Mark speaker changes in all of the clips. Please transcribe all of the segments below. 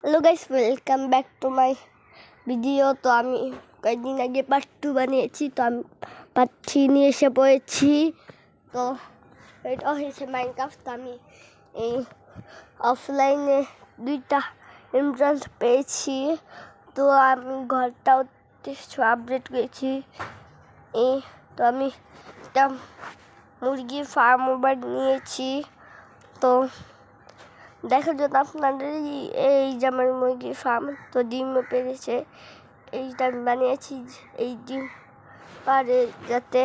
Speaker 1: Hello guys, welcome back to my video. তো আমি কয়েকদিন আগে পার্ট 2 বানিয়েছি, তো আমি পার্ট 3 নিয়ে এসে পড়েছি। তো এটা হয়েছে মাইনক্রাফট। তো আমি এই অফলাইনে 2টা এমরাল্ড পেয়েছি। তো আমি ঘরটাও কিছু আপডেট করেছি। তো আমি একটা মুরগির ফার্ম ওভার নিয়েছি। তো দেখার জন্য আপনাদের এই যে আমার মুরগির ফার্ম, তো ডিমও পেরেছে। এইটা আমি বানিয়েছি, এই ডিম পারে যাতে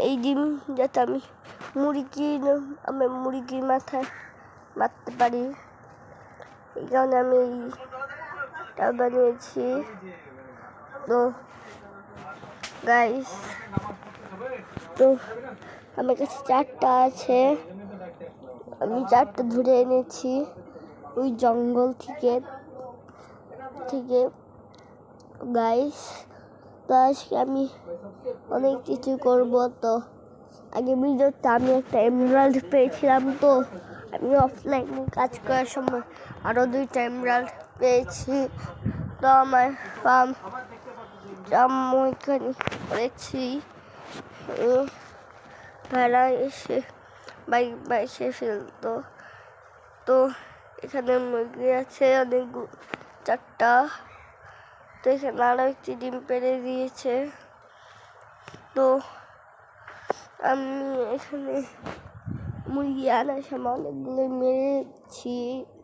Speaker 1: এই ডিম যাতে আমি আমার মুরগির মাথায় মারতে পারি, এই কারণে আমি এইটা বানিয়েছি। তো গাইস, তো আমার কাছে 4টা আছে, আমি 4টা ধরে এনেছি ওই জঙ্গল থেকে গাইস। তো আজকে আমি অনেক কিছু করব। তো আগে ভিডিওতে আমি একটা এমরাল্ড পেয়েছিলাম, তো আমি অফলাইনে কাজ করার সময় আরও 2টা এমরাল্ড পেয়েছি। তো আমার ফার্ম এখানে করেছি, ভেড়া এসে বাইসে ফেলতো। তো এখানে মুরগি আছে অনেক 4টা। তো এখানে আরও একটি ডিম পেড়ে দিয়েছে। তো আমি এখানে মুরগি আনার সময় অনেকগুলো মেরেছি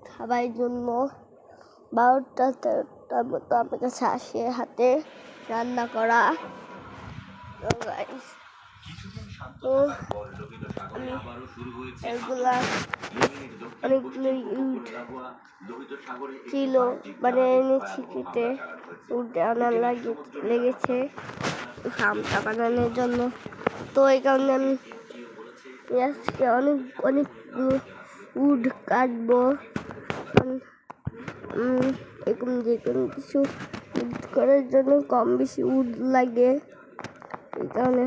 Speaker 1: খাবার জন্য। 12টার মতো আমার কাছে আসে হাতে রান্না করা। তো গাইস, তো আমি এগুলা অনেকগুলো ইট ছিল এনেছি কেটে, উঠে আনার লেগেছে ফার্মটা বানানোর জন্য। তো এই কারণে আমি আজকে অনেকগুলো উড কাটবো। এরকম যে কোনো কিছু করার জন্য কম বেশি উড লাগে, এই কারণে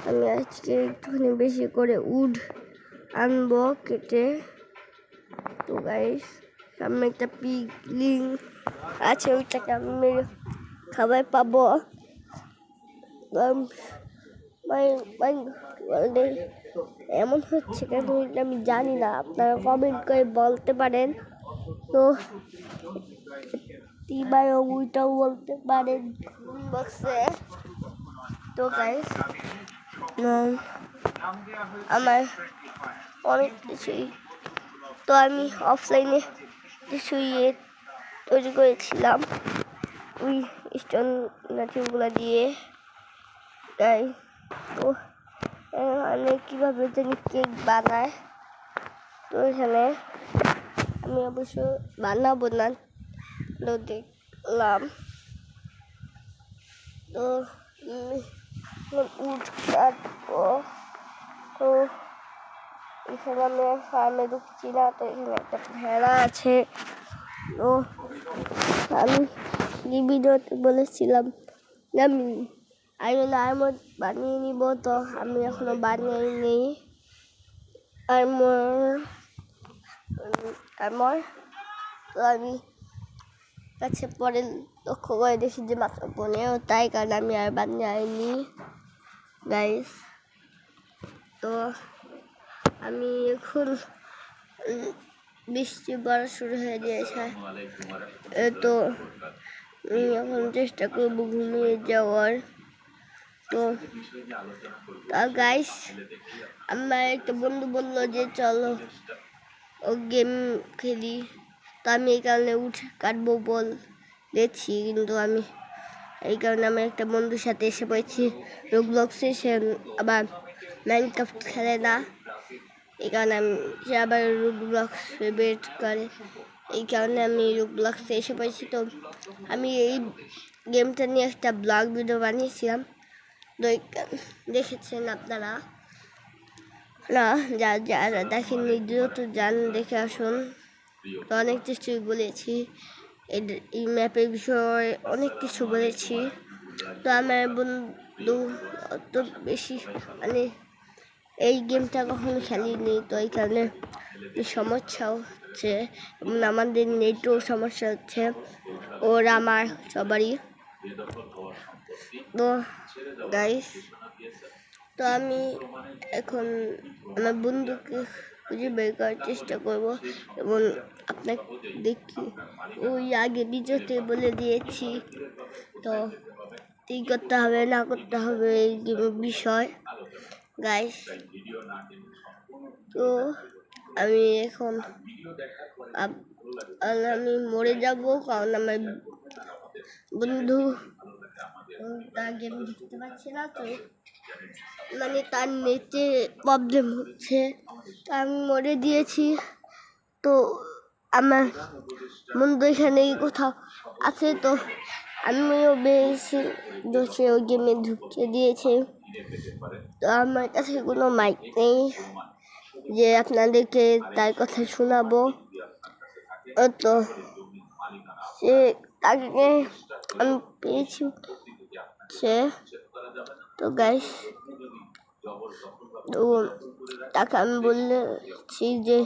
Speaker 1: আমি আজকে একটুখানি বেশি করে উড আনবো কেটে। তো গাইস, সামনে একটা পিগলিং আছে, ওইটাকে আমি খাবার পাবো। এমন হচ্ছে কেন আমি জানি না, আপনারা কমেন্ট করে বলতে পারেন। তো ওইটাও বলতে পারেন বক্সে। তো গাইস, আমার অনেক কিছুই, তো আমি অফলাইনে কিছু তৈরি করেছিলাম ওই স্টোন নাচিগুলো দিয়ে। তাই তো অনেক কীভাবে জানি কেক বানায়, তো এখানে আমি অবশ্য বানাবো না, তো দেখলাম। তো উড কাটবো। তো এখানে আমি ফার্মে ঢুকছি না, তো এখানে একটা ভেড়া আছে। তো আমি ভিডিওতে বলেছিলাম যে আমি আয়রন আর্মর বানিয়ে নিব, তো আমি এখনো বানিয়ে নিই আর্মর। তো আমি কাছে পরে লক্ষ্য করে দেখি যে মাত্র 15, তাই কারণে আমি আর বানিয়ে গাইস। তো আমি এখন বৃষ্টি পড়া শুরু হয়ে গিয়েছে, তো আমি এখন চেষ্টা করবো ঘুমিয়ে যাওয়ার। তো গাইস, আমার একটা বন্ধু বললো যে চলো ও গেম খেলি। তো আমি এই কারণে কাটবো বলেছি, কিন্তু আমি এই কারণে আমি একটা বন্ধুর সাথে এসে পড়েছি রোবলক্সে। সে আবার মাইনক্রাফট খেলে না, এই কারণে সে আবার রোবলক্স ফেভারিট করে, এই কারণে আমি রোবলক্সে এসে পড়েছি। তো আমি এই গেমটা নিয়ে একটা ব্লগ ভিডিও বানিয়েছিলাম, তো দেখেছেন আপনারা না? যারা দেখেননি দ্রুত যান, দেখে আসুন। তো অনেক কিছুই বলেছি, এই ম্যাপের বিষয়ে অনেক কিছু বলেছি। তো আমার বন্ধু অত বেশি এই গেমটা কখনো খেলিনি, তো এই কারণে সমস্যাও হচ্ছে এবং আমাদের নেটও সমস্যা হচ্ছে, ওর আমার সবারই। তো গাইস, তো আমি এখন আমার বন্ধুকে খুঁজে বের করার চেষ্টা করব এবং আপনাকে দেখি ওই আগে ভিডিওতে বলে দিয়েছি, তো কি করতে হবে না করতে হবে এই বিষয় গাইস। তো আমি এখন আমি মরে যাব, কারণ আমার বন্ধু তার গেম দেখতে পাচ্ছে না, তো মানে তার নেটে প্রবলেম হচ্ছে, তো আমি মরে দিয়েছি। তো আমার বন্ধু এখানেই কোথাও আছে, তো আমিও বেশি দোষে ওই গেমে ঢুকিয়ে দিয়েছি। তো আমার কাছে কোনো মাইক নেই যে আপনাদেরকে তার কথা শোনাবো। তো সে তাকে আমি পেয়েছি সে, তো গাইস, তো তাকে আমি বলেছি যে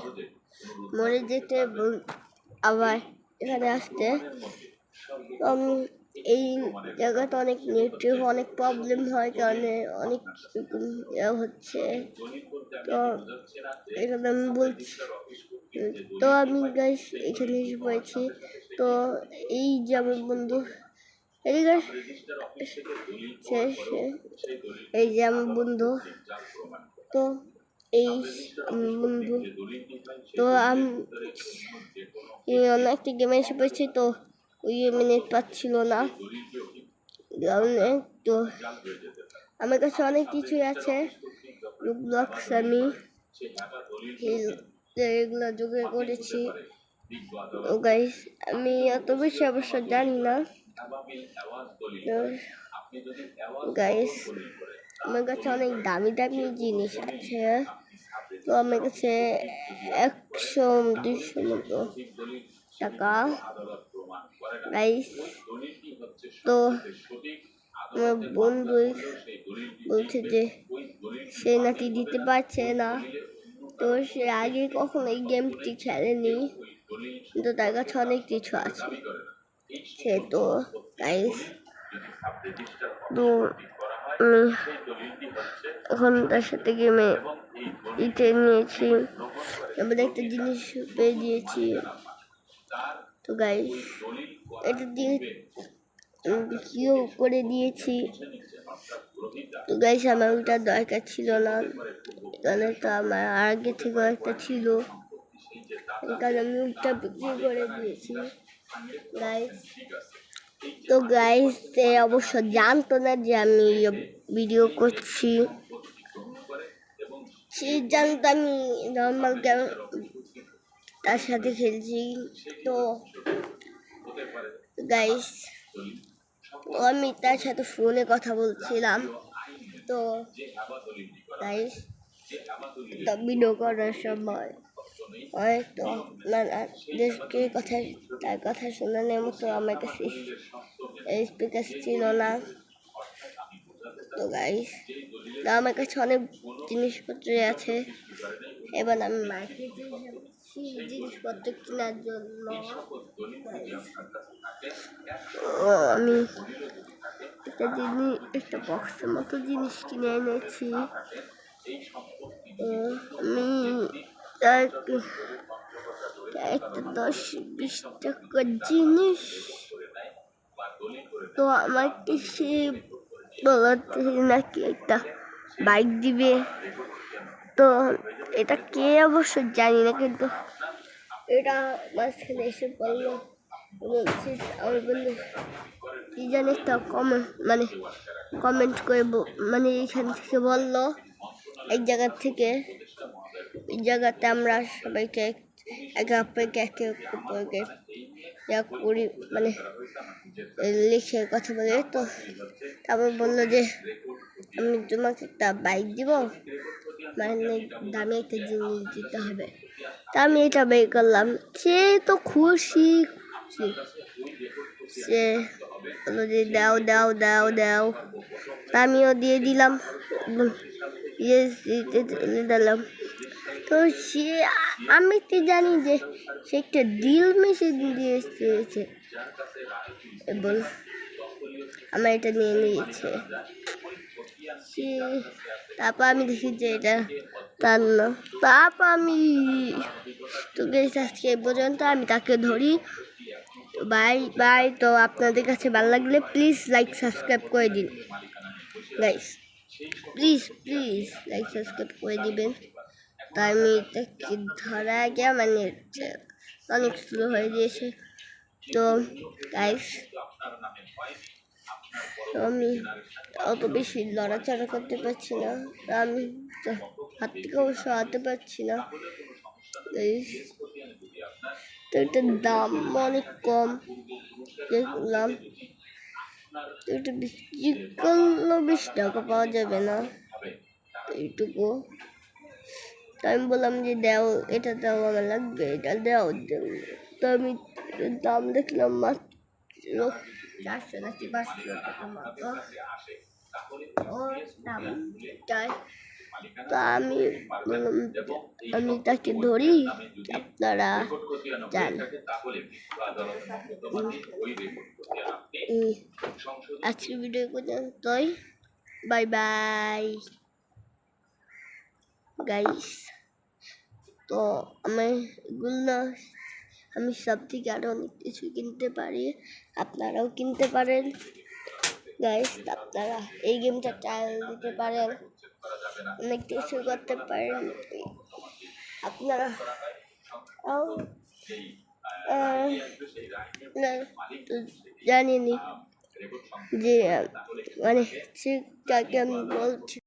Speaker 1: মরে যেতে আবার এখানে আসতে। তো আমি এই জায়গাটা অনেক নেটওয়ার্ক অনেক প্রবলেম হয়, কারণে অনেক হচ্ছে, তো এখানে আমি বলছি। তো আমি গাইস এখানে এসে পড়েছি। তো এই যে আমার বন্ধু, এই যে আমার বন্ধু, তো এই বন্ধু, তো আমি অনেকটা গেমে এসে পড়েছি, তো ওই মিনিট পাচ্ছিল না, তো আমার কাছে অনেক কিছুই আছে রোবলক্স, আমি এগুলো জোগাড় করেছি। ও গাইস, আমি এত বেশি অবশ্য জানি না গাইস, আমার কাছে অনেক দামি দামি জিনিস আছে। তো আমার কাছে 100-200 মতো টাকা গাইস। তো আমার বন্ধু বলছে যে সে নাকি দিতে পারছে না, তো সে আগে কখনো এই গেমটি খেলেনি, কিন্তু তার কাছে অনেক কিছু আছে সে। তো গাইস, তো এখন তার সাথে গেমে নিয়েছি, এবার একটা জিনিস পেয়ে দিয়েছি। তো গাইস, এটা দিয়ে বিক্রিও করে দিয়েছি। তো গাইস, আমার ওইটা দরকার ছিল না, এখানে তো আমার আগে থেকে একটা ছিল, এখানে আমি ওইটা বিক্রি করে দিয়েছি গাইস। তো গাইস, সে অবশ্য জানতো না যে আমি ভিডিও করছি, সে জানতো আমি নর্মাল গেম তার সাথে খেলছি। তো গাইস, আমি তার সাথে ফোনে কথা বলছিলাম। তো গাইস, তো ভিডিও করার সময় হয়তো দেশকে তার কথা শোনানোর মতো আমার কাছে স্পিকার ছিল না। তো গাইস, আমার কাছে অনেক জিনিসপত্র আছে, এবার আমি মার্কেটে যাচ্ছি জিনিসপত্র কেনার জন্য। আমি একটা বক্সের মতো জিনিস কিনে এনেছি। আমি একটা 10-20 টাকার জিনিস, তো আমাকে সে বলাতে নাকি একটা বাইক দিবে। তো এটা কে অবশ্য জানি না, কিন্তু এটা মাঝখানে এসে বললো, বলছি আমার বন্ধু কি জানি একটা কমেন্ট করে মানে এইখান থেকে বললো, এই জায়গা থেকে এই জায়গাতে আমরা সবাইকে একে অপরকে করি, মানে লিখে কথা বলে। তো তারপর বললো যে আমি তোমাকে একটা বাইক দিব, মানে দামি একটা জিনিস দিতে হবে। তা আমি এটা বের করলাম, সে তো খুশি, সে বললো যে দাও দাও দাও দাও, তা আমিও দিয়ে দিলাম, দিলাম। তো সে আমি তো জানি যে সে একটা ড্রিল মেশিন দিয়ে এসেছে এবং আমার এটা নিয়ে নিয়েছে সে। তারপর আমি দেখি যে এটা তার না। তারপর আমি তোকে আজকে এই পর্যন্ত আমি তাকে ধরি। Bye bye. তো আপনাদের কাছে ভালো লাগলে প্লিজ লাইক সাবস্ক্রাইব করে দিন guys, please please like subscribe করে দিবেন। তো আমি এটাকে ধরা গিয়ে মানে অনেক স্লো হয়ে গিয়েছে। তো গাইস আমি অত বেশি লড়াচড়া করতে পারছি না, আমি হাত থেকেও সরাতে পারছি না। তো এটার দাম অনেক কম দেখলাম, তো এটা বিক্রি করলেও 20 টাকা পাওয়া যাবে না। তো এইটুকু তো আমি বললাম যে দাও, এটা দাও, আমার লাগবে, এটা দাও। তো আমি দাম দেখলাম মাত্র 400 নাকি 500 টাকা মতো ওর দামটাই। তো আমি বললাম আমি তাকে ধরি, আপনারা যান। আজকের ভিডিও পর্যন্তই, বাই বাই গাইস। তো আমি সব থেকে আরো অনেক কিছু কিনতে পারি, আপনারাও কিনতে পারেন গাইস। আপনারা এই গেমটা ট্রায়াল দিতে পারেন, অনেক কিছু করতে পারেন আপনারা। জানিনি যে মানে ঠিকঠাক আমি বলছি।